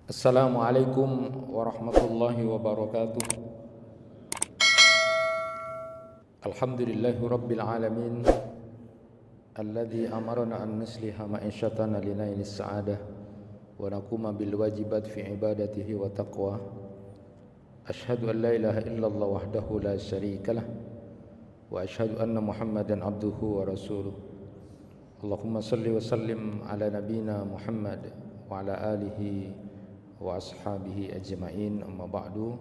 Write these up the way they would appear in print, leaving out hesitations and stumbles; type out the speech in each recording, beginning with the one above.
Assalamualaikum warahmatullahi wabarakatuh. Alhamdulillahi rabbil alamin alladzi amarna an nusliha ma'ishatana linailis sa'adah wa naquma bil wajibat fi ibadatihi wa taqwa. Ashhadu an la ilaha illallah wahdahu la syarikalah wa ashhadu anna Muhammadan abduhu wa rasuluh. Allahumma salli wa sallim ala nabiyyina Muhammad wa ala alihi wa ashabihi ajma'in, amma ba'du.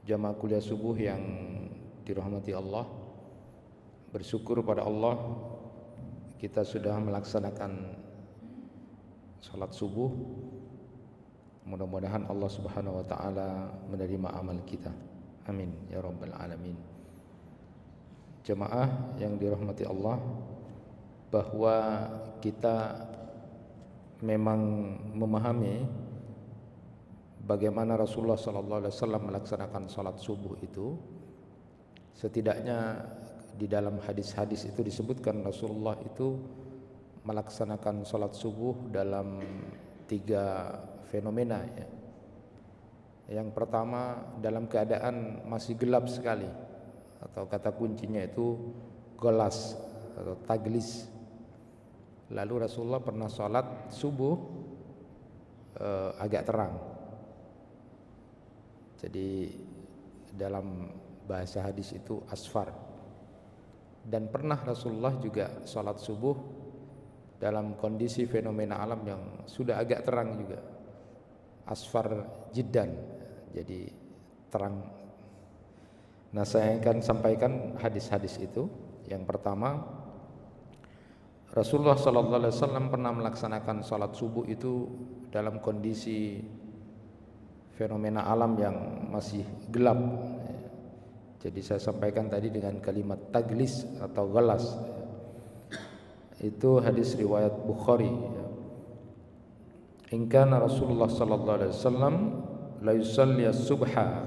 Jamaah kuliah subuh yang dirahmati Allah, bersyukur pada Allah kita sudah melaksanakan salat subuh. Mudah-mudahan Allah Subhanahu wa taala menerima amal kita. Amin ya rabbal alamin. Jamaah yang dirahmati Allah, bahwa kita memang memahami bagaimana Rasulullah sallallahu alaihi wasallam melaksanakan salat subuh itu. Setidaknya di dalam hadis-hadis itu disebutkan Rasulullah itu melaksanakan salat subuh dalam 3 fenomena ya. Yang pertama dalam keadaan masih gelap sekali, atau kata kuncinya itu golas atau taglis. Lalu Rasulullah pernah sholat subuh agak terang. Jadi dalam bahasa hadis itu asfar. Dan pernah Rasulullah juga sholat subuh dalam kondisi fenomena alam yang sudah agak terang juga, asfar jiddan, jadi terang. Nah, saya akan sampaikan hadis-hadis itu. Yang pertama, Rasulullah sallallahu alaihi wasallam pernah melaksanakan salat subuh itu dalam kondisi fenomena alam yang masih gelap. Jadi saya sampaikan tadi dengan kalimat taglis atau galas. Itu hadis riwayat Bukhari. In kana Rasulullah sallallahu alaihi wasallam la yusalli as-subha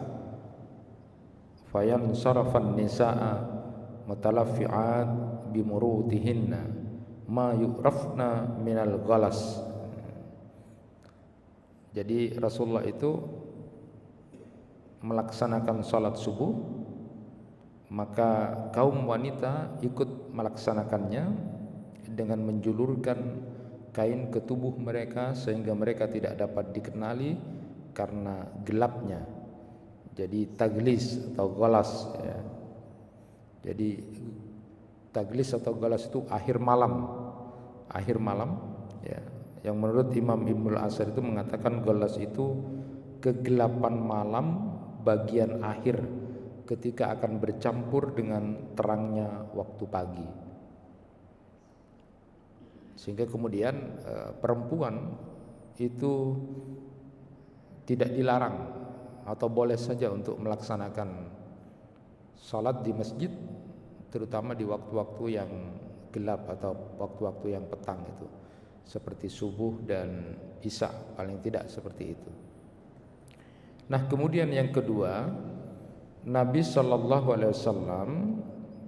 fayansarafa an-nisaa mutalaffi'at bimurutihinna ma yu'rafna minal ghalas. Jadi Rasulullah itu melaksanakan salat subuh, maka kaum wanita ikut melaksanakannya dengan menjulurkan kain ke tubuh mereka sehingga mereka tidak dapat dikenali karena gelapnya. Jadi taglis atau galas ya. Jadi taglis atau galas itu akhir malam ya. Yang menurut Imam Ibnul Asir itu mengatakan galas itu kegelapan malam bagian akhir ketika akan bercampur dengan terangnya waktu pagi. Sehingga kemudian perempuan itu tidak dilarang atau boleh saja untuk melaksanakan salat di masjid, terutama di waktu-waktu yang gelap atau waktu-waktu yang petang itu, seperti subuh dan isya, paling tidak seperti itu. Nah, kemudian yang kedua, Nabi sallallahu alaihi wasallam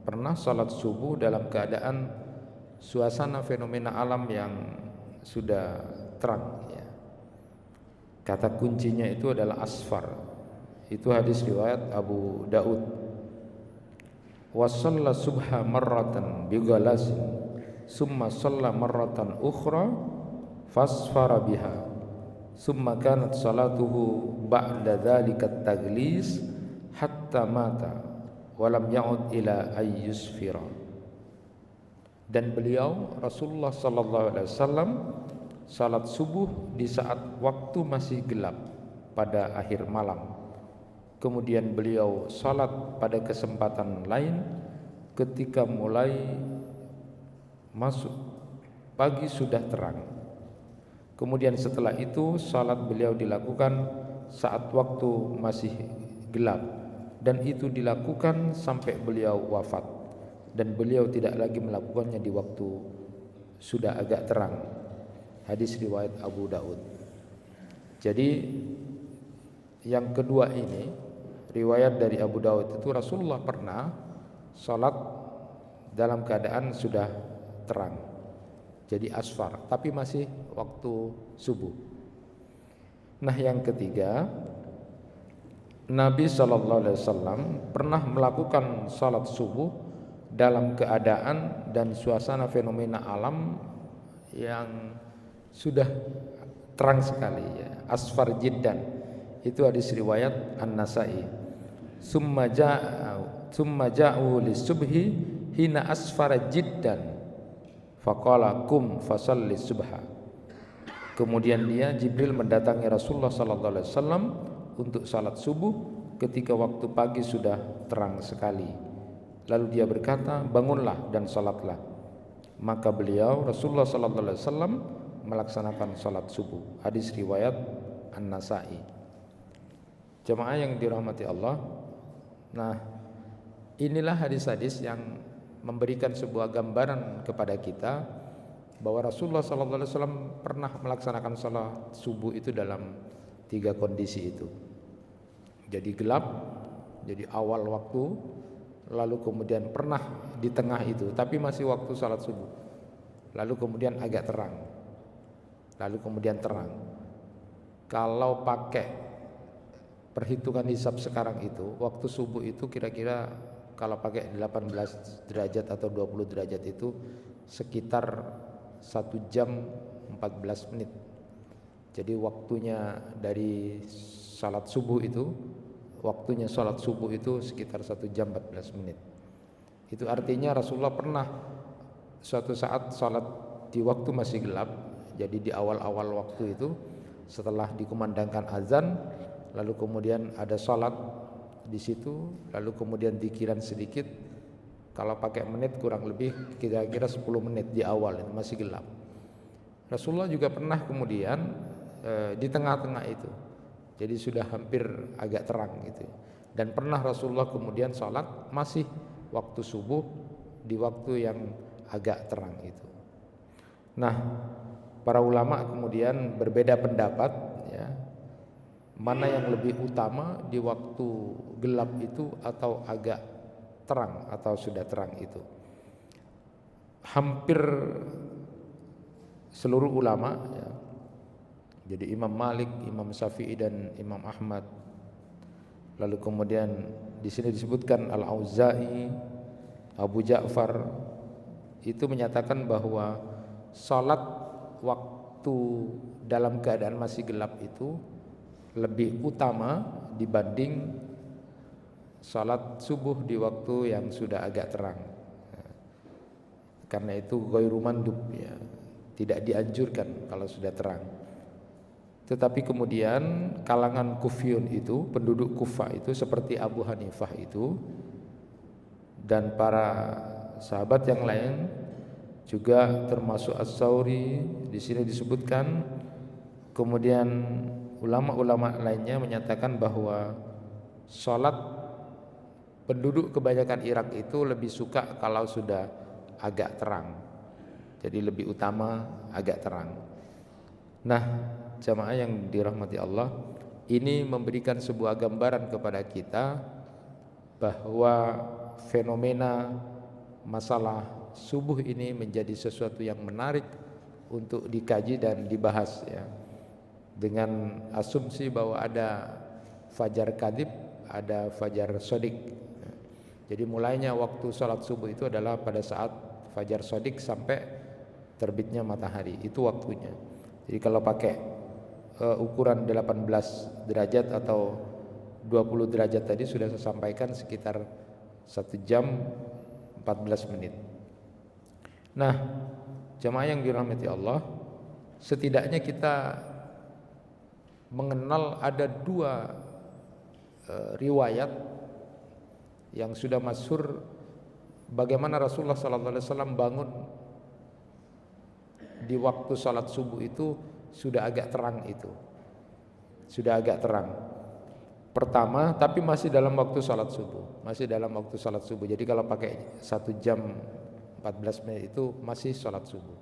pernah salat subuh dalam keadaan suasana fenomena alam yang sudah terang ya. Kata kuncinya itu adalah asfar. Itu hadis riwayat Abu Daud. Wa shalla subha marratan bi ghalasin summa shalla marratan ukhra fasfara biha summa kanat salatuhu ba'da dzalika at-taglis hatta mata wa lam ya'ud ila ayyusfira. Dan beliau Rasulullah sallallahu alaihi wasallam salat subuh di saat waktu masih gelap pada akhir malam. Kemudian beliau salat pada kesempatan lain ketika mulai masuk pagi sudah terang. Kemudian setelah itu salat beliau dilakukan saat waktu masih gelap, dan itu dilakukan sampai beliau wafat, dan beliau tidak lagi melakukannya di waktu sudah agak terang. Hadis riwayat Abu Daud. Jadi yang kedua ini riwayat dari Abu Daud itu Rasulullah pernah salat dalam keadaan sudah terang. Jadi asfar, tapi masih waktu subuh. Nah, yang ketiga, Nabi Shallallahu Alaihi Wasallam pernah melakukan salat subuh dalam keadaan dan suasana fenomena alam yang sudah terang sekali, ya. Asfar jiddan, itu hadis riwayat An-Nasai. Summa ja'u lisubhi hina asfara jiddan faqala kum fasalli subha. Kemudian Jibril mendatangi Rasulullah sallallahu alaihi wasallam untuk salat subuh ketika waktu pagi sudah terang sekali. Lalu dia berkata, bangunlah dan salatlah. Maka beliau Rasulullah sallallahu alaihi wasallam melaksanakan salat subuh. Hadis riwayat An-Nasai. Jemaah yang dirahmati Allah. Nah, inilah hadis-hadis yang memberikan sebuah gambaran kepada kita bahwa Rasulullah SAW pernah melaksanakan salat subuh itu dalam 3 kondisi itu. Jadi gelap, jadi awal waktu, lalu kemudian pernah di tengah itu, tapi masih waktu salat subuh. Lalu kemudian agak terang, lalu kemudian terang. Kalau pakai perhitungan hisab sekarang itu, waktu subuh itu kira-kira kalau pakai 18 derajat atau 20 derajat itu sekitar 1 jam 14 menit. Jadi waktunya dari salat subuh itu, waktunya salat subuh itu sekitar 1 jam 14 menit. Itu artinya Rasulullah pernah suatu saat salat di waktu masih gelap. Jadi di awal-awal waktu itu, setelah dikumandangkan azan, lalu kemudian ada salat di situ, lalu kemudian dikiran sedikit. Kalau pakai menit kurang lebih kira-kira 10 menit di awal itu masih gelap. Rasulullah juga pernah kemudian di tengah-tengah itu, jadi sudah hampir agak terang gitu. Dan pernah Rasulullah kemudian sholat masih waktu subuh di waktu yang agak terang itu. Nah, para ulama kemudian berbeda pendapat, ya, mana yang lebih utama di waktu gelap itu atau agak terang atau sudah terang itu. Hampir seluruh ulama, ya, jadi Imam Malik, Imam Syafi'i dan Imam Ahmad. Lalu kemudian di sini disebutkan Al-Auza'i, Abu Ja'far, itu menyatakan bahwa salat waktu dalam keadaan masih gelap itu lebih utama dibanding salat subuh di waktu yang sudah agak terang. Karena itu ghairu mandub, ya, tidak dianjurkan kalau sudah terang. Tetapi kemudian kalangan Kufiyun itu, penduduk Kufah itu seperti Abu Hanifah itu dan para sahabat yang lain juga termasuk As-Sauri di sini disebutkan. Kemudian ulama-ulama lainnya menyatakan bahwa salat penduduk kebanyakan Irak itu lebih suka kalau sudah agak terang. Jadi lebih utama agak terang. Nah, jamaah yang dirahmati Allah, ini memberikan sebuah gambaran kepada kita bahwa fenomena masalah subuh ini menjadi sesuatu yang menarik untuk dikaji dan dibahas, ya. Dengan asumsi bahwa ada fajar kadhib, ada fajar sodik. Jadi mulainya waktu sholat subuh itu adalah pada saat fajar sodik sampai terbitnya matahari, itu waktunya. Jadi kalau pakai ukuran 18 derajat atau 20 derajat tadi sudah saya sampaikan sekitar 1 jam 14 menit. Nah, jamaah yang dirahmati Allah, setidaknya kita mengenal ada 2 riwayat yang sudah masyhur bagaimana Rasulullah SAW bangun di waktu salat subuh itu sudah agak terang itu. Sudah agak terang. Pertama, tapi masih dalam waktu salat subuh. Masih dalam waktu salat subuh. Jadi kalau pakai 1 jam 14 menit itu masih salat subuh.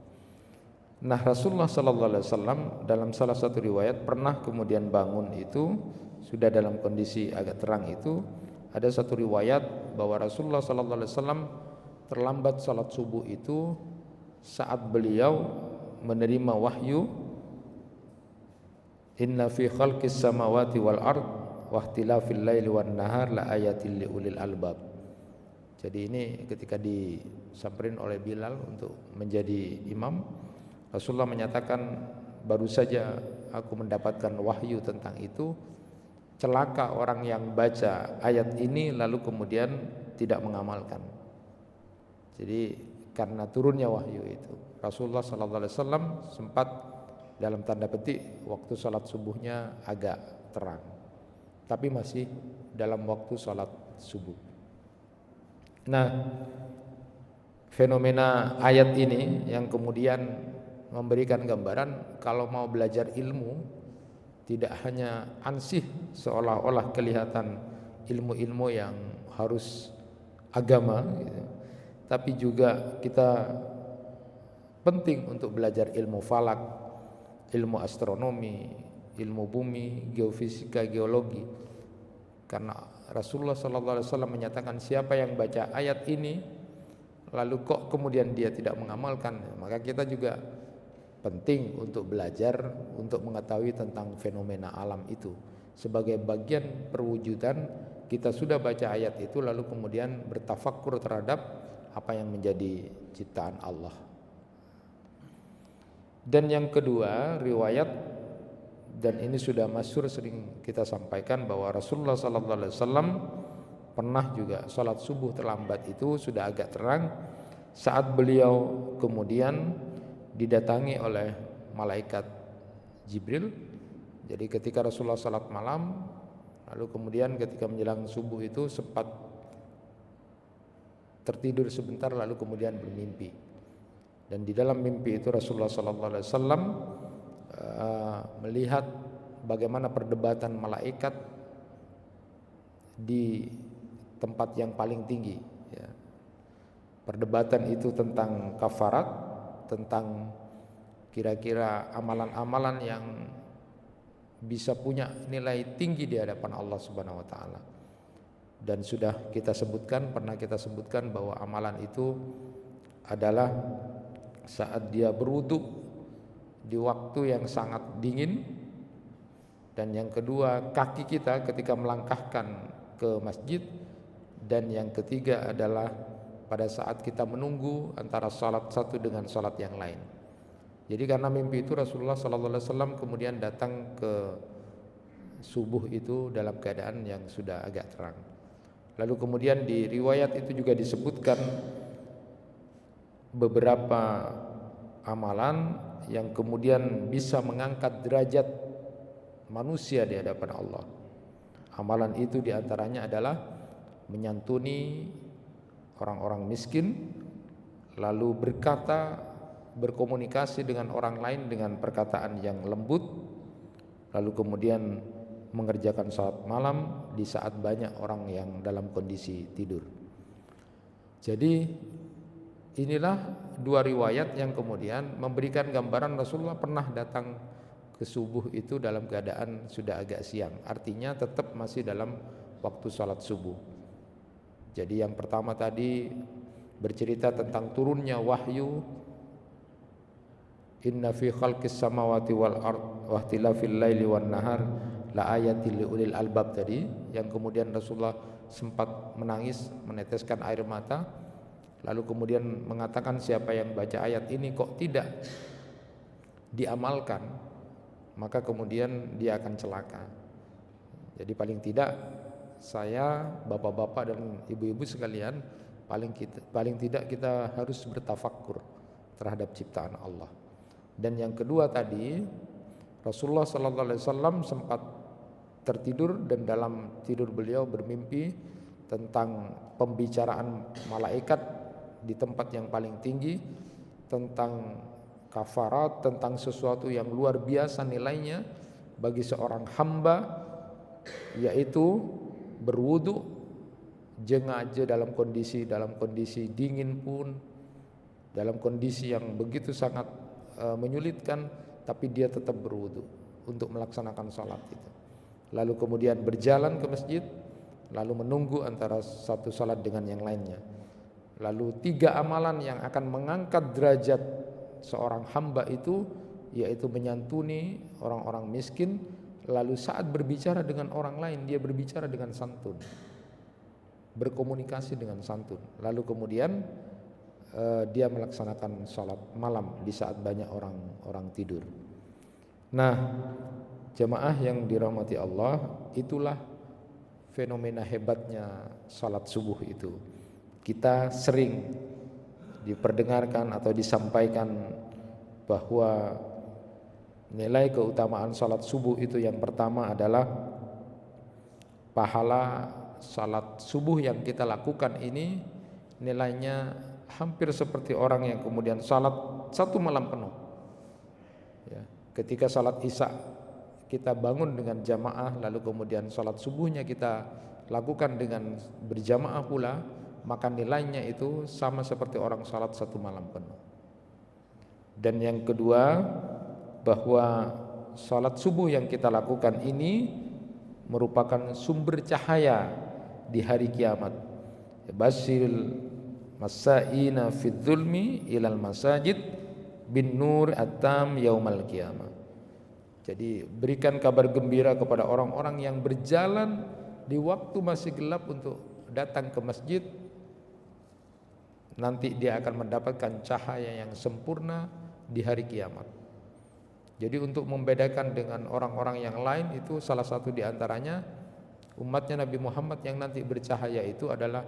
Nah, Rasulullah SAW dalam salah satu riwayat pernah kemudian bangun itu sudah dalam kondisi agak terang itu. Ada satu riwayat bahwa Rasulullah SAW terlambat salat subuh itu saat beliau menerima wahyu Inna fi khalqis samawati wal ard wa ikhtilafil laili wan nahar la ayatil liulil albab. Jadi ini ketika disamperin oleh Bilal untuk menjadi imam, Rasulullah menyatakan, baru saja aku mendapatkan wahyu tentang itu. Celaka orang yang baca ayat ini lalu kemudian tidak mengamalkan. Jadi karena turunnya wahyu itu, Rasulullah sallallahu alaihi wasallam sempat dalam tanda petik waktu salat subuhnya agak terang, tapi masih dalam waktu salat subuh. Nah, fenomena ayat ini yang kemudian memberikan gambaran kalau mau belajar ilmu tidak hanya ansih seolah-olah kelihatan ilmu-ilmu yang harus agama gitu, tapi juga kita penting untuk belajar ilmu falak, ilmu astronomi, ilmu bumi, geofisika, geologi. Karena Rasulullah SAW menyatakan siapa yang baca ayat ini lalu kok kemudian dia tidak mengamalkan, maka kita juga penting untuk belajar untuk mengetahui tentang fenomena alam itu. Sebagai bagian perwujudan kita sudah baca ayat itu lalu kemudian bertafakkur terhadap apa yang menjadi ciptaan Allah. Dan yang kedua, riwayat, dan ini sudah masyhur sering kita sampaikan, bahwa Rasulullah SAW pernah juga salat subuh terlambat itu sudah agak terang saat beliau kemudian didatangi oleh malaikat Jibril. Jadi ketika Rasulullah salat malam, lalu kemudian ketika menjelang subuh itu sempat tertidur sebentar lalu kemudian bermimpi. Dan di dalam mimpi itu Rasulullah SAW melihat bagaimana perdebatan malaikat di tempat yang paling tinggi ya. Perdebatan itu tentang kafarat, tentang kira-kira amalan-amalan yang bisa punya nilai tinggi di hadapan Allah Subhanahu wa taala. Dan sudah kita sebutkan, pernah kita sebutkan bahwa amalan itu adalah saat dia berwudu di waktu yang sangat dingin, dan yang kedua kaki kita ketika melangkahkan ke masjid, dan yang ketiga adalah pada saat kita menunggu antara salat satu dengan salat yang lain. Jadi karena mimpi itu Rasulullah SAW kemudian datang ke subuh itu dalam keadaan yang sudah agak terang. Lalu kemudian di riwayat itu juga disebutkan beberapa amalan yang kemudian bisa mengangkat derajat manusia di hadapan Allah. Amalan itu diantaranya adalah menyantuni orang-orang miskin, lalu berkata, berkomunikasi dengan orang lain dengan perkataan yang lembut, lalu kemudian mengerjakan salat malam di saat banyak orang yang dalam kondisi tidur. Jadi inilah dua riwayat yang kemudian memberikan gambaran Rasulullah pernah datang ke subuh itu dalam keadaan sudah agak siang. Artinya tetap masih dalam waktu salat subuh. Jadi yang pertama tadi bercerita tentang turunnya wahyu, inna fi khalqis samawati wal ard wa ikhtilafil laili wan nahar la ayatil liulil albab tadi, yang kemudian Rasulullah sempat menangis, meneteskan air mata, lalu kemudian mengatakan siapa yang baca ayat ini kok tidak diamalkan, maka kemudian dia akan celaka. Jadi paling tidak saya, bapak-bapak dan ibu-ibu sekalian, paling tidak kita harus bertafakkur terhadap ciptaan Allah. Dan yang kedua tadi, Rasulullah SAW sempat tertidur, dan dalam tidur beliau bermimpi tentang pembicaraan malaikat di tempat yang paling tinggi, tentang kafarat, tentang sesuatu yang luar biasa nilainya bagi seorang hamba, yaitu berwudu jengaja dalam kondisi dingin pun, dalam kondisi yang begitu sangat menyulitkan, tapi dia tetap berwudu untuk melaksanakan salat itu. Lalu kemudian berjalan ke masjid, lalu menunggu antara satu salat dengan yang lainnya. Lalu 3 amalan yang akan mengangkat derajat seorang hamba itu yaitu menyantuni orang-orang miskin, lalu saat berbicara dengan orang lain dia berbicara dengan santun, berkomunikasi dengan santun, lalu kemudian dia melaksanakan sholat malam di saat banyak orang tidur. Nah, jemaah yang dirahmati Allah, itulah fenomena hebatnya sholat subuh itu. Kita sering diperdengarkan atau disampaikan bahwa nilai keutamaan sholat subuh itu yang pertama adalah pahala sholat subuh yang kita lakukan ini nilainya hampir seperti orang yang kemudian sholat satu malam penuh. Ya, ketika sholat isya kita bangun dengan jamaah, lalu kemudian sholat subuhnya kita lakukan dengan berjamaah pula, maka nilainya itu sama seperti orang sholat satu malam penuh. Dan yang kedua, bahwa sholat subuh yang kita lakukan ini merupakan sumber cahaya di hari kiamat. Basyiril masaina fid dzulmi ilal masajid bin nur atam yaumal qiyamah. Jadi berikan kabar gembira kepada orang-orang yang berjalan di waktu masih gelap untuk datang ke masjid. Nanti dia akan mendapatkan cahaya yang sempurna di hari kiamat. Jadi untuk membedakan dengan orang-orang yang lain itu salah satu diantaranya umatnya Nabi Muhammad yang nanti bercahaya itu adalah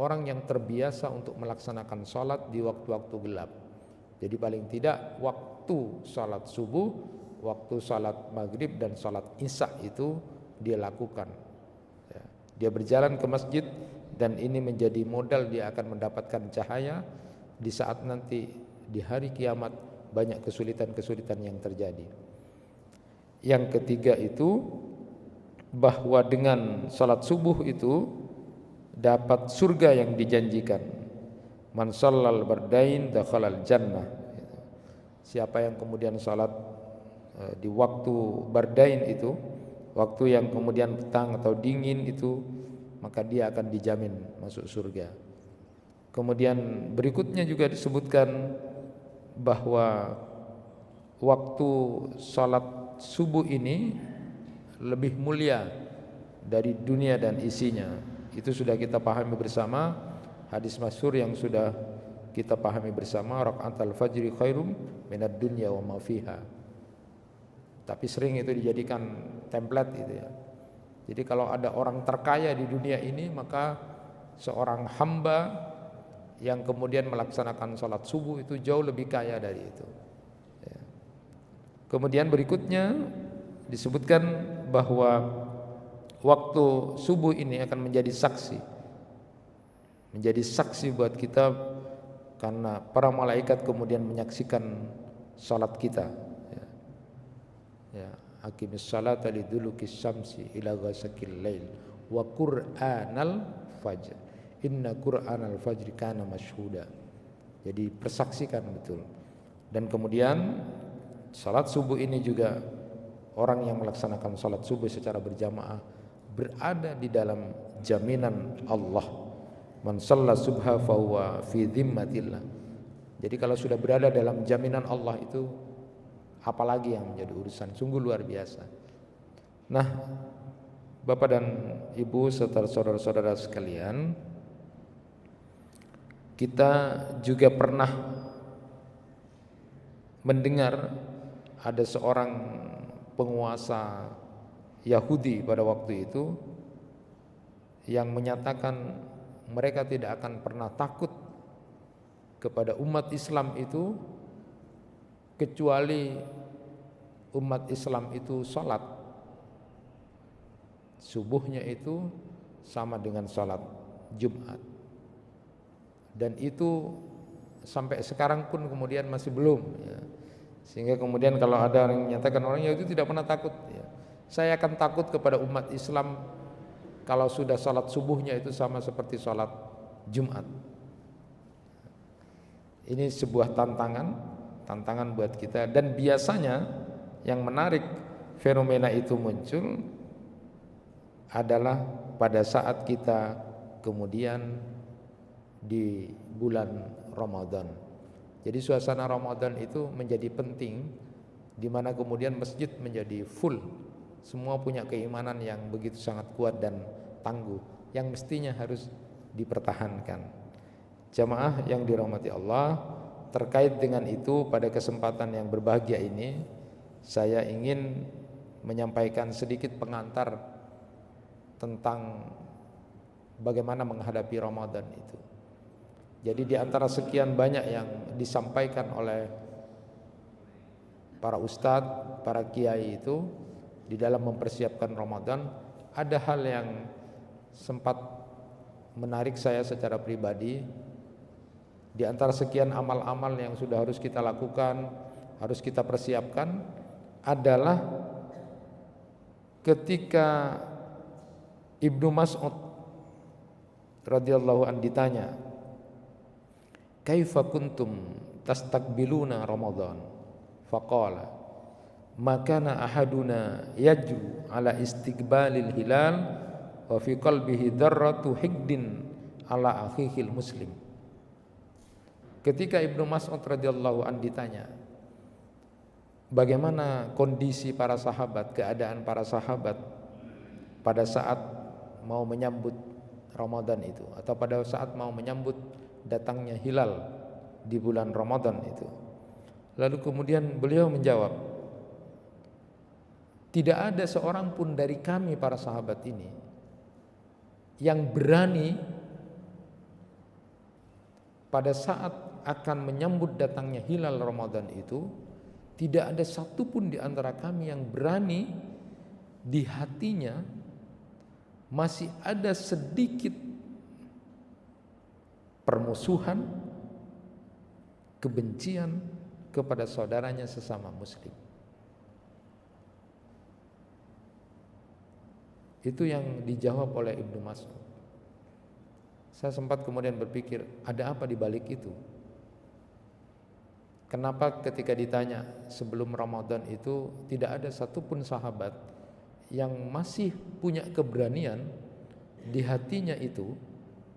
orang yang terbiasa untuk melaksanakan sholat di waktu-waktu gelap. Jadi paling tidak waktu sholat subuh, waktu sholat maghrib dan sholat isya itu dia lakukan. Dia berjalan ke masjid dan ini menjadi modal dia akan mendapatkan cahaya di saat nanti di hari kiamat banyak kesulitan-kesulitan yang terjadi. Yang ketiga itu bahwa dengan salat subuh itu dapat surga yang dijanjikan. Man shallal bardain dakhalal jannah. Siapa yang kemudian salat di waktu bardain itu, waktu yang kemudian petang atau dingin itu, maka dia akan dijamin masuk surga. Kemudian berikutnya juga disebutkan bahwa waktu salat subuh ini lebih mulia dari dunia dan isinya. Itu sudah kita pahami bersama, hadis masyhur yang sudah kita pahami bersama, rakaatul fajri khairum minad dunya wa ma fiha. Tapi sering itu dijadikan template gitu ya. Jadi kalau ada orang terkaya di dunia ini, maka seorang hamba yang kemudian melaksanakan sholat subuh itu jauh lebih kaya dari itu. Kemudian berikutnya disebutkan bahwa waktu subuh ini akan menjadi saksi buat kita, karena para malaikat kemudian menyaksikan sholat kita. Aqimis salata liduluki syamsi ila ghasaqil lail wa qur'anal fajr inna qur'anal fajri kana masyhuda. Jadi persaksikan betul. Dan kemudian salat subuh ini juga orang yang melaksanakan salat subuh secara berjamaah berada di dalam jaminan Allah. Man shalla subha fa huwa fi dhimmatillah. Jadi kalau sudah berada dalam jaminan Allah itu, apalagi yang menjadi urusan, sungguh luar biasa. Nah, Bapak dan Ibu serta saudara-saudara sekalian, kita juga pernah mendengar ada seorang penguasa Yahudi pada waktu itu yang menyatakan mereka tidak akan pernah takut kepada umat Islam itu kecuali umat Islam itu sholat subuhnya itu sama dengan sholat Jumat. Dan itu sampai sekarang pun kemudian masih belum ya. Sehingga kemudian kalau ada orang yang menyatakan orang Yahudi tidak pernah takut ya. Saya akan takut kepada umat Islam kalau sudah sholat subuhnya itu sama seperti sholat Jumat. Ini sebuah tantangan buat kita. Dan biasanya yang menarik fenomena itu muncul adalah pada saat kita kemudian di bulan Ramadan. Jadi suasana Ramadan itu menjadi penting di mana kemudian masjid menjadi full, semua punya keimanan yang begitu sangat kuat dan tangguh, yang mestinya harus dipertahankan. Jamaah yang dirahmati Allah, terkait dengan itu pada kesempatan yang berbahagia ini saya ingin menyampaikan sedikit pengantar tentang bagaimana menghadapi Ramadan itu. Jadi di antara sekian banyak yang disampaikan oleh para ustadz, para kiai itu di dalam mempersiapkan Ramadan, ada hal yang sempat menarik saya secara pribadi. Di antara sekian amal-amal yang sudah harus kita lakukan, harus kita persiapkan adalah ketika Ibnu Mas'ud radhiyallahu an ditanya, "Kaifa kuntum tastakbiluna Ramadan?" Faqala, "Ma kana ahaduna yajru ala istiqbalil hilal wa fi qalbihi darratu hiqdin ala akhihil muslim." Ketika Ibnu Mas'ud radhiyallahu an ditanya, bagaimana kondisi para sahabat, keadaan para sahabat pada saat mau menyambut Ramadan itu, atau pada saat mau menyambut datangnya hilal di bulan Ramadan itu. Lalu kemudian beliau menjawab, tidak ada seorang pun dari kami para sahabat ini yang berani pada saat akan menyambut datangnya hilal Ramadan itu, tidak ada satupun di antara kami yang berani di hatinya masih ada sedikit permusuhan, kebencian kepada saudaranya sesama muslim. Itu yang dijawab oleh Ibnu Mas'ud. Saya sempat kemudian berpikir, ada apa di balik itu? Kenapa ketika ditanya sebelum Ramadan itu tidak ada satupun sahabat yang masih punya keberanian di hatinya itu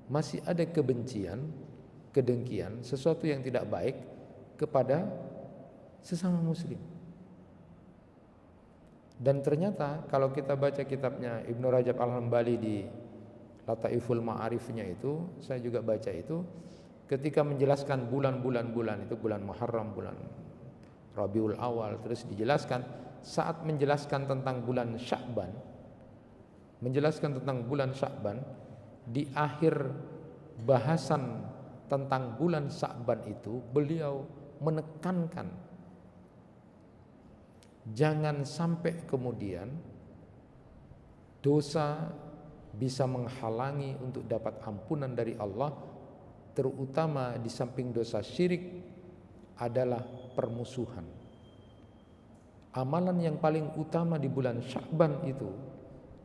masih ada kebencian, kedengkian, sesuatu yang tidak baik kepada sesama muslim. Dan ternyata kalau kita baca kitabnya Ibnu Rajab Al-Hambali di Lataiful Ma'arifnya itu, saya juga baca itu, ketika menjelaskan bulan-bulan itu, bulan Muharram, bulan Rabiul Awal, terus dijelaskan saat menjelaskan tentang bulan Sya'ban, menjelaskan tentang bulan Sya'ban, di akhir bahasan tentang bulan Sya'ban itu beliau menekankan jangan sampai kemudian dosa bisa menghalangi untuk dapat ampunan dari Allah, terutama di samping dosa syirik adalah permusuhan. Amalan yang paling utama di bulan Sya'ban itu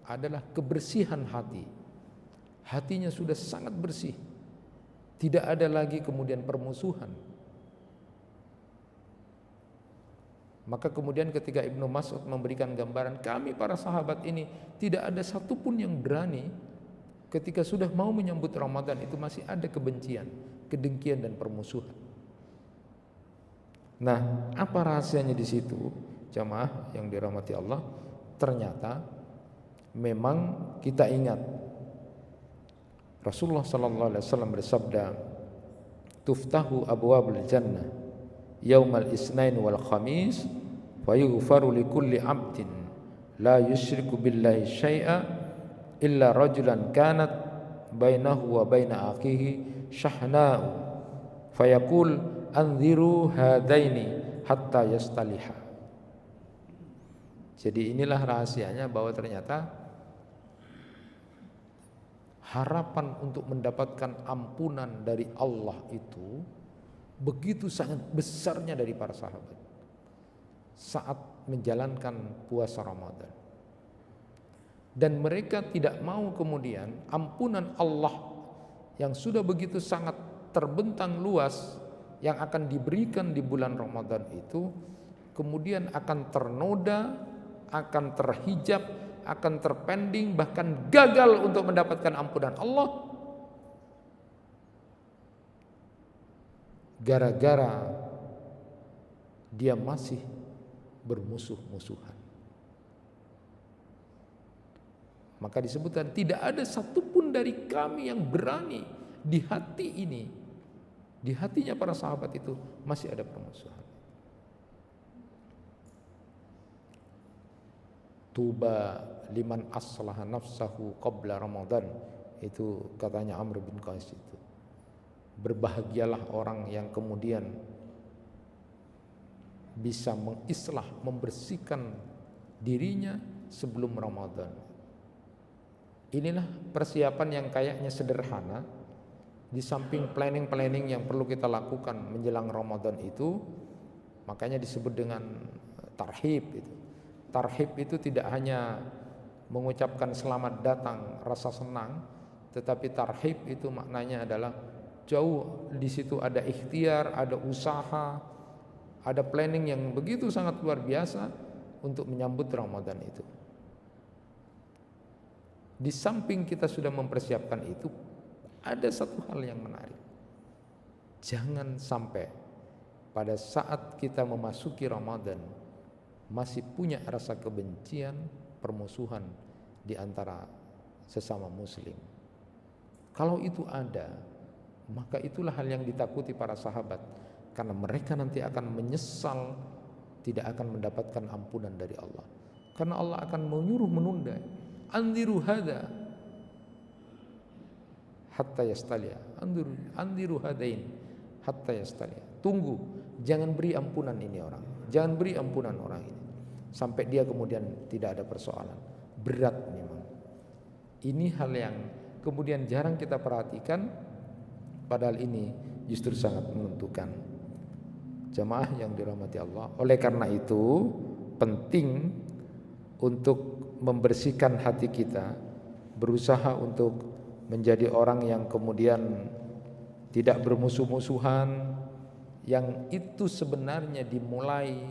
adalah kebersihan hati. Hatinya sudah sangat bersih, tidak ada lagi kemudian permusuhan. Maka kemudian ketika Ibnu Mas'ud memberikan gambaran, kami para sahabat ini tidak ada satupun yang berani ketika sudah mau menyambut Ramadan itu masih ada kebencian, kedengkian dan permusuhan. Nah, apa rahasianya di situ, jamaah yang dirahmati Allah? Ternyata memang kita ingat Rasulullah sallallahu alaihi wasallam bersabda, "Tuftahu abwabul jannah yaumal isnain wal khamis wa yughfaru likulli 'abdin la yusyriku billahi syai'a illa rajulan kanat bainahu wa baina akhihi syahna'u fayaqul anziru hadaini hatta yastaliha." Jadi inilah rahasianya bahwa ternyata harapan untuk mendapatkan ampunan dari Allah itu begitu sangat besarnya dari para sahabat saat menjalankan puasa Ramadan. Dan mereka tidak mau kemudian ampunan Allah yang sudah begitu sangat terbentang luas yang akan diberikan di bulan Ramadan itu kemudian akan ternoda, akan terhijab, akan terpending, bahkan gagal untuk mendapatkan ampunan Allah gara-gara dia masih bermusuh-musuhan. Maka disebutkan tidak ada satupun dari kami yang berani di hati ini. Di hatinya para sahabat itu masih ada permusuhan. Tuba liman aslaha nafsahu qabla Ramadan, itu katanya Amr bin Qais itu. Berbahagialah orang yang kemudian bisa mengislah, membersihkan dirinya sebelum Ramadan. Inilah persiapan yang kayaknya sederhana. Di samping planning-planning yang perlu kita lakukan menjelang Ramadan itu, makanya disebut dengan tarhib itu. Tarhib itu tidak hanya mengucapkan selamat datang, rasa senang, tetapi tarhib itu maknanya adalah jauh di situ ada ikhtiar, ada usaha, ada planning yang begitu sangat luar biasa untuk menyambut Ramadan itu. Di samping kita sudah mempersiapkan itu, ada satu hal yang menarik. Jangan sampai pada saat kita memasuki Ramadan masih punya rasa kebencian, permusuhan di antara sesama muslim. Kalau itu ada, maka itulah hal yang ditakuti para sahabat, karena mereka nanti akan menyesal tidak akan mendapatkan ampunan dari Allah. Karena Allah akan menyuruh menunda. Andiru hada hatta yastalia, andiru hadain hatta yastalia. Tunggu, jangan beri ampunan ini orang, jangan beri ampunan orang ini sampai dia kemudian tidak ada persoalan. Berat memang. Ini hal yang kemudian jarang kita perhatikan, padahal ini justru sangat menentukan. Jamaah yang dirahmati Allah, oleh karena itu penting untuk membersihkan hati kita, berusaha untuk menjadi orang yang kemudian tidak bermusuh-musuhan, yang itu sebenarnya dimulai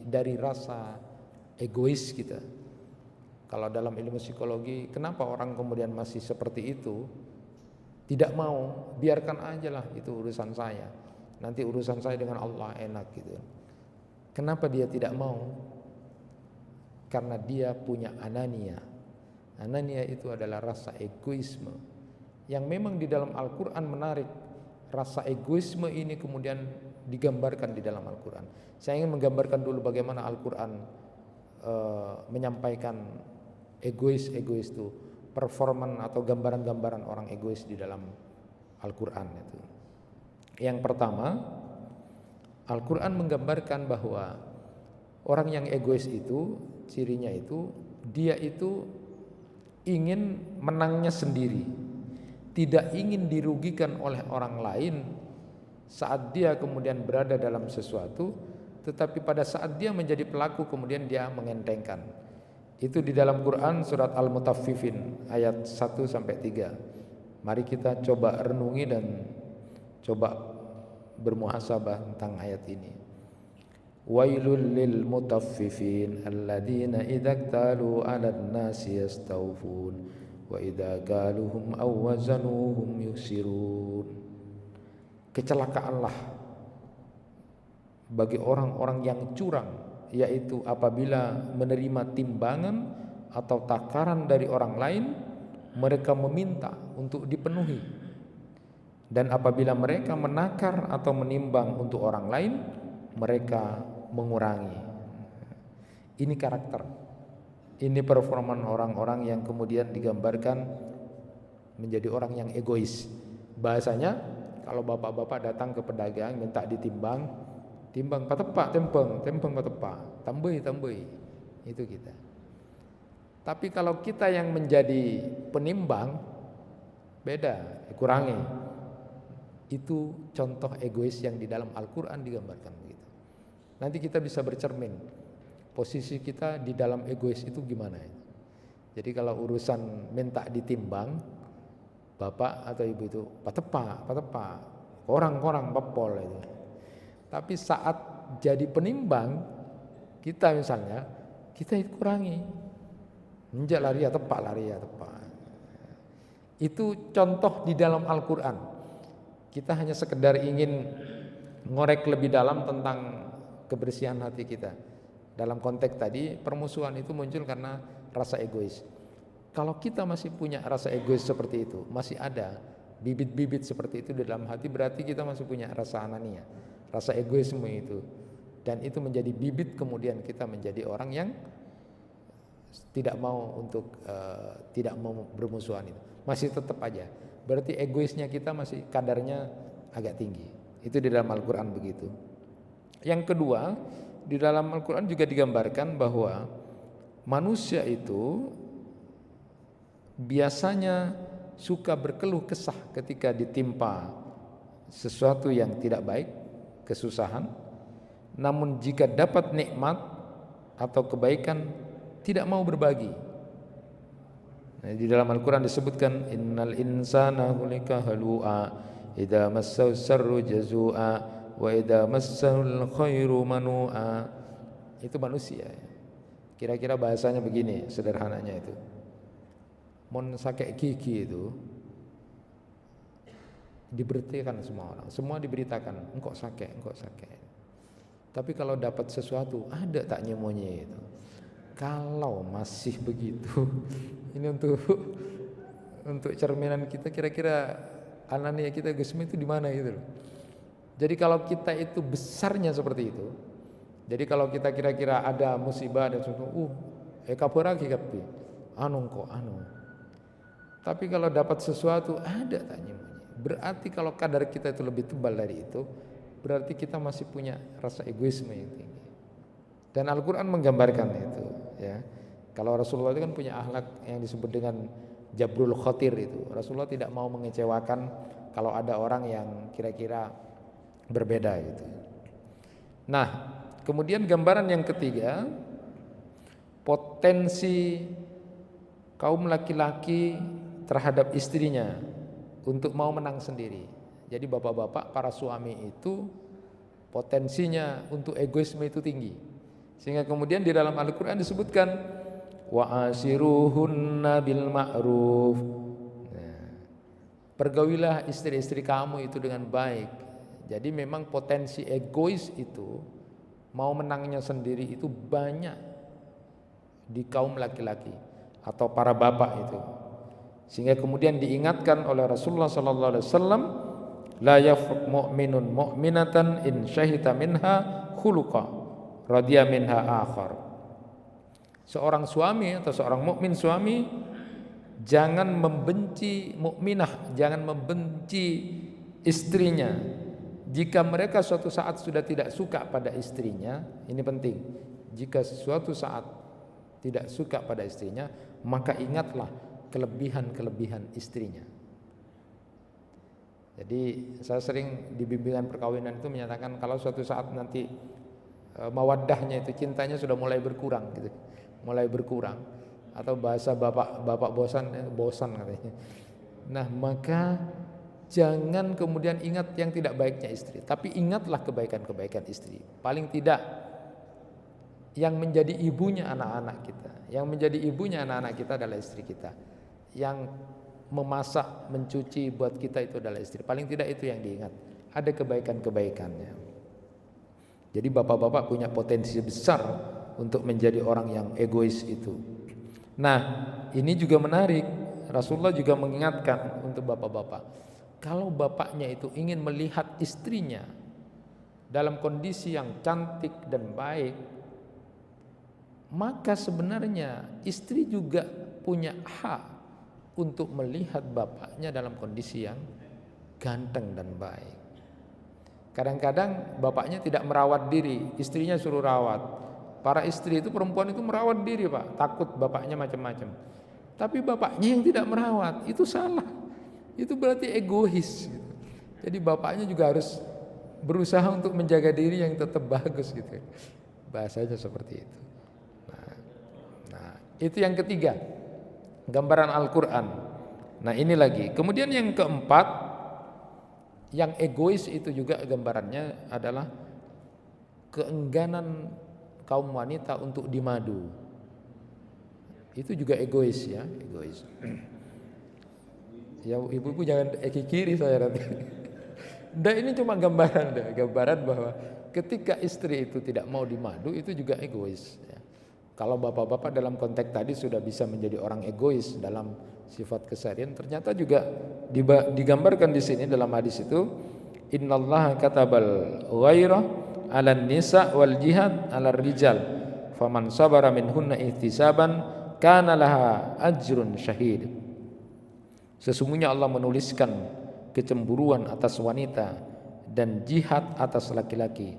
dari rasa egois kita. Kalau dalam ilmu psikologi, kenapa orang kemudian masih seperti itu? Tidak mau, biarkan aja lah itu urusan saya. Nanti urusan saya dengan Allah enak gitu. Kenapa dia tidak mau? Karena dia punya anania. Anania itu adalah rasa egoisme yang memang di dalam Al-Quran menarik. Rasa egoisme ini kemudian digambarkan di dalam Al-Quran. Saya ingin menggambarkan dulu bagaimana Al-Quran menyampaikan egois itu, performan atau gambaran-gambaran orang egois di dalam Al-Quran itu. Yang pertama, Al-Quran menggambarkan bahwa orang yang egois itu, cirinya itu, dia itu ingin menangnya sendiri, tidak ingin dirugikan oleh orang lain saat dia kemudian berada dalam sesuatu, tetapi pada saat dia menjadi pelaku kemudian dia mengentengkan. Itu di dalam Quran surat Al-Mutaffifin ayat 1 sampai 3. Mari kita coba renungi dan coba bermuhasabah tentang ayat ini. Wailul lil mutaffifin alladzina idza iktalu 'alan nasi yastawfun wa idza qaluhum aw wazanuhum yuksirun. Kecelakaanlah bagi orang-orang yang curang, yaitu apabila menerima timbangan atau takaran dari orang lain, mereka meminta untuk dipenuhi. Dan apabila mereka menakar atau menimbang untuk orang lain, mereka mengurangi. Ini karakter, ini performan orang-orang yang kemudian digambarkan menjadi orang yang egois. Bahasanya kalau bapak-bapak datang ke pedagang minta ditimbang, timbang patepak, tempeng patepak, tambah. Itu kita. Tapi kalau kita yang menjadi penimbang, beda, kurangi. Itu contoh egois yang di dalam Al-Quran digambarkan begitu. Nanti kita bisa bercermin posisi kita di dalam egois itu gimana. Jadi kalau urusan minta ditimbang, bapak atau ibu itu patepak, korang pepol itu. Tapi saat jadi penimbang, kita misalnya, kita kurangi. Menjak lari ya tepak. Itu contoh di dalam Al-Quran. Kita hanya sekedar ingin ngorek lebih dalam tentang kebersihan hati kita. Dalam konteks tadi permusuhan itu muncul karena rasa egois. Kalau kita masih punya rasa egois seperti itu, masih ada bibit-bibit seperti itu di dalam hati, berarti kita masih punya rasa anania, rasa egoisme itu. Dan itu menjadi bibit, kemudian kita menjadi orang yang tidak mau tidak mau bermusuhan itu. Masih tetap aja. Berarti egoisnya kita masih kadarnya agak tinggi. Itu di dalam Al-Qur'an begitu. Yang kedua, di dalam Al-Qur'an juga digambarkan bahwa manusia itu biasanya suka berkeluh kesah ketika ditimpa sesuatu yang tidak baik, kesusahan. Namun jika dapat nikmat atau kebaikan, tidak mau berbagi. Nah, di dalam Al-Quran disebutkan innal insana khuliqa halu'a idza massahu syarru jazua wa idza massahul khairu manu'a. Itu manusia. Kira-kira bahasanya begini, sederhananya itu. Mon sakit gigi itu diberitakan semua orang, semua diberitakan, engkau sakit. Tapi kalau dapat sesuatu, ada tak nyemonye itu. Kalau masih begitu, ini untuk cerminan kita, kira-kira anania kita egoisme itu di mana gitu loh. Jadi kalau kita itu besarnya seperti itu, jadi kalau kita kira-kira ada musibah dan sesuatu, kaporagi kapi, anu. Tapi kalau dapat sesuatu, ada tak nyemonye. Berarti kalau kadar kita itu lebih tebal dari itu, berarti kita masih punya rasa egoisme yang tinggi. Dan Al-Quran menggambarkan itu, ya. Kalau Rasulullah itu kan punya akhlak yang disebut dengan jabrul khotir itu. Rasulullah tidak mau mengecewakan kalau ada orang yang kira-kira berbeda gitu. Nah, kemudian gambaran yang ketiga, potensi kaum laki-laki terhadap istrinya untuk mau menang sendiri. Jadi bapak-bapak, para suami itu potensinya untuk egoisme itu tinggi. Sehingga kemudian di dalam Al-Quran disebutkan wa asiruhunna bil ma'ruf. Nah, pergaulilah istri-istri kamu itu dengan baik. Jadi memang potensi egois itu mau menangnya sendiri itu banyak di kaum laki-laki atau para bapak itu. Sehingga kemudian diingatkan oleh Rasulullah sallallahu alaihi wasallam, la yafruq mu'minun mu'minatan in syahita minha khuluqa radhiya minha akhar. Seorang suami atau seorang mukmin suami jangan membenci mukminah, jangan membenci istrinya. Jika mereka suatu saat sudah tidak suka pada istrinya, ini penting. Jika suatu saat tidak suka pada istrinya, maka ingatlah kelebihan-kelebihan istrinya. Jadi saya sering di bimbingan perkawinan itu menyatakan kalau suatu saat nanti mawaddahnya itu, cintanya sudah mulai berkurang gitu. Mulai berkurang, atau bahasa bapak bosan katanya. Nah, maka jangan kemudian ingat yang tidak baiknya istri, tapi ingatlah kebaikan-kebaikan istri. Paling tidak yang menjadi ibunya anak-anak kita, yang menjadi ibunya anak-anak kita adalah istri kita. Yang memasak, mencuci buat kita itu adalah istri. Paling tidak itu yang diingat. Ada kebaikan-kebaikannya. Jadi bapak-bapak punya potensi besar untuk menjadi orang yang egois itu. Nah, ini juga menarik. Rasulullah juga mengingatkan untuk bapak-bapak. Kalau bapaknya itu ingin melihat istrinya dalam kondisi yang cantik dan baik, maka sebenarnya istri juga punya hak untuk melihat bapaknya dalam kondisi yang ganteng dan baik. Kadang-kadang bapaknya tidak merawat diri, istrinya suruh rawat. Para istri itu, perempuan itu merawat diri, Pak, takut bapaknya macam-macam. Tapi bapaknya yang tidak merawat, itu salah. Itu berarti egois gitu. Jadi bapaknya juga harus berusaha untuk menjaga diri yang tetap bagus gitu. Bahasanya seperti itu. Nah, itu yang ketiga, gambaran Al-Quran. Nah, ini lagi. Kemudian yang keempat, yang egois itu juga gambarannya adalah keengganan kaum wanita untuk dimadu. Itu juga egois ya, egois. Ya ibu-ibu jangan kiri saya nanti. Dan ini cuma gambaran bahwa ketika istri itu tidak mau dimadu itu juga egois ya. Kalau bapak-bapak dalam konteks tadi sudah bisa menjadi orang egois dalam sifat keseharian, ternyata juga digambarkan di sini dalam hadis itu, innallaha katabal ghairah 'alan nisa wal jihad 'alar rijal faman sabara minhunna ihtisaban kana laha ajrun syahid. Sesungguhnya Allah menuliskan kecemburuan atas wanita dan jihad atas laki-laki,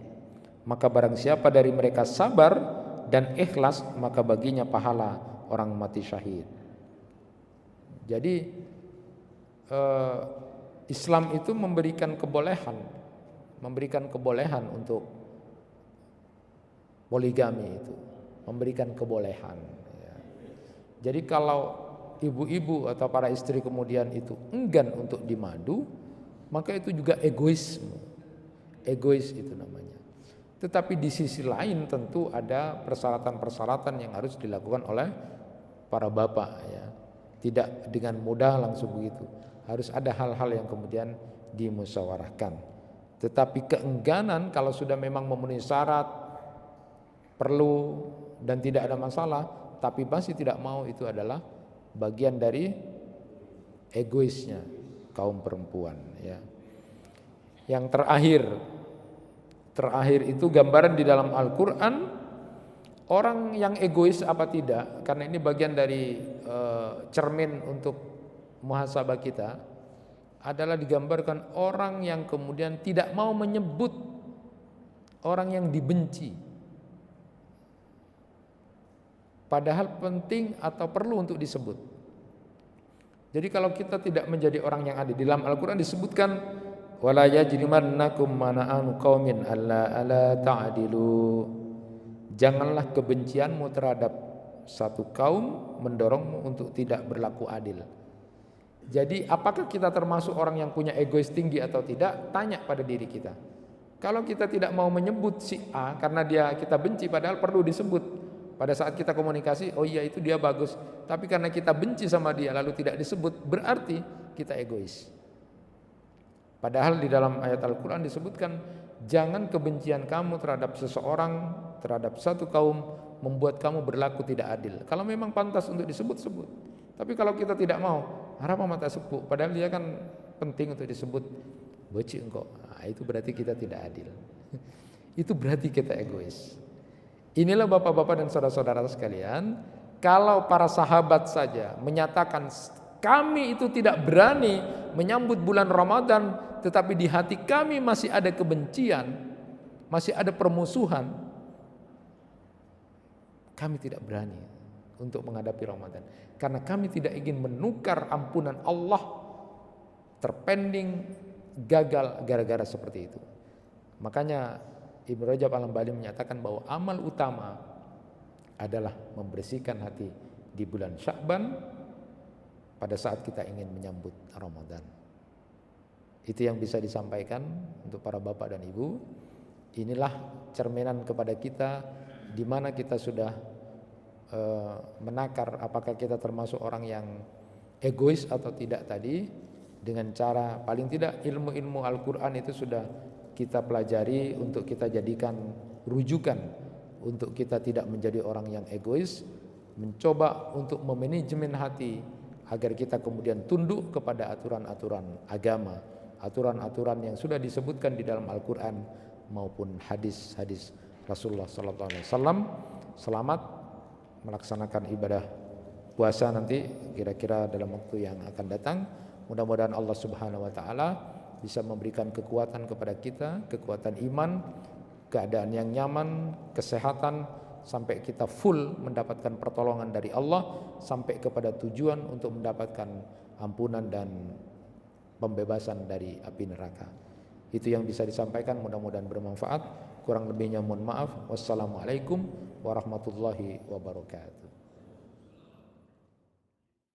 maka barang siapa dari mereka sabar dan ikhlas maka baginya pahala orang mati syahid. Jadi Islam itu memberikan kebolehan untuk poligami itu, memberikan kebolehan ya. Jadi kalau ibu-ibu atau para istri kemudian itu enggan untuk dimadu, maka itu juga egoisme. Egois itu namanya. Tetapi di sisi lain tentu ada persyaratan-persyaratan yang harus dilakukan oleh para bapak ya. Tidak dengan mudah langsung begitu. Harus ada hal-hal yang kemudian dimusyawarahkan. Tetapi keengganan kalau sudah memang memenuhi syarat, perlu dan tidak ada masalah, tapi masih tidak mau, itu adalah bagian dari egoisnya kaum perempuan ya. Yang terakhir itu gambaran di dalam Al-Quran orang yang egois apa tidak, karena ini bagian dari cermin untuk muhasabah kita, adalah digambarkan orang yang kemudian tidak mau menyebut orang yang dibenci, padahal penting atau perlu untuk disebut. Jadi kalau kita tidak menjadi orang yang adil, di dalam Al-Quran disebutkan wala yajrimannakum mana'an qaumin alla ta'dilu. Janganlah kebencianmu terhadap satu kaum mendorongmu untuk tidak berlaku adil. Jadi apakah kita termasuk orang yang punya egois tinggi atau tidak? Tanya pada diri kita. Kalau kita tidak mau menyebut si A karena kita benci, padahal perlu disebut pada saat kita komunikasi, oh iya itu dia bagus, tapi karena kita benci sama dia lalu tidak disebut, berarti kita egois. Padahal di dalam ayat Al-Quran disebutkan, jangan kebencian kamu terhadap seseorang, terhadap satu kaum membuat kamu berlaku tidak adil. Kalau memang pantas untuk disebut, sebut. Tapi kalau kita tidak mau, harap mata sepuh, padahal dia kan penting untuk disebut, beci engkau, nah, itu berarti kita tidak adil. Itu berarti kita egois. Inilah bapak-bapak dan saudara-saudara sekalian, kalau para sahabat saja menyatakan kami itu tidak berani menyambut bulan Ramadan, tetapi di hati kami masih ada kebencian, masih ada permusuhan, kami tidak berani untuk menghadapi Ramadan, karena kami tidak ingin menukar ampunan Allah terpending, gagal gara-gara seperti itu. Makanya Ibnu Rajab Al-Hambali menyatakan bahwa amal utama adalah membersihkan hati di bulan Sya'ban pada saat kita ingin menyambut Ramadan. Itu yang bisa disampaikan untuk para bapak dan ibu. Inilah cerminan kepada kita di mana kita sudah menakar apakah kita termasuk orang yang egois atau tidak tadi, dengan cara paling tidak ilmu-ilmu Al-Quran itu sudah kita pelajari untuk kita jadikan rujukan untuk kita tidak menjadi orang yang egois, mencoba untuk memanajemen hati agar kita kemudian tunduk kepada aturan-aturan agama, aturan-aturan yang sudah disebutkan di dalam Al-Quran maupun hadis-hadis Rasulullah SAW. Selamat melaksanakan ibadah puasa nanti kira-kira dalam waktu yang akan datang. Mudah-mudahan Allah Subhanahu wa taala bisa memberikan kekuatan kepada kita, kekuatan iman, keadaan yang nyaman, kesehatan, sampai kita full mendapatkan pertolongan dari Allah, sampai kepada tujuan untuk mendapatkan ampunan dan pembebasan dari api neraka. Itu yang bisa disampaikan, mudah-mudahan bermanfaat. Kurang lebihnya mohon maaf. Wassalamualaikum warahmatullahi wabarakatuh.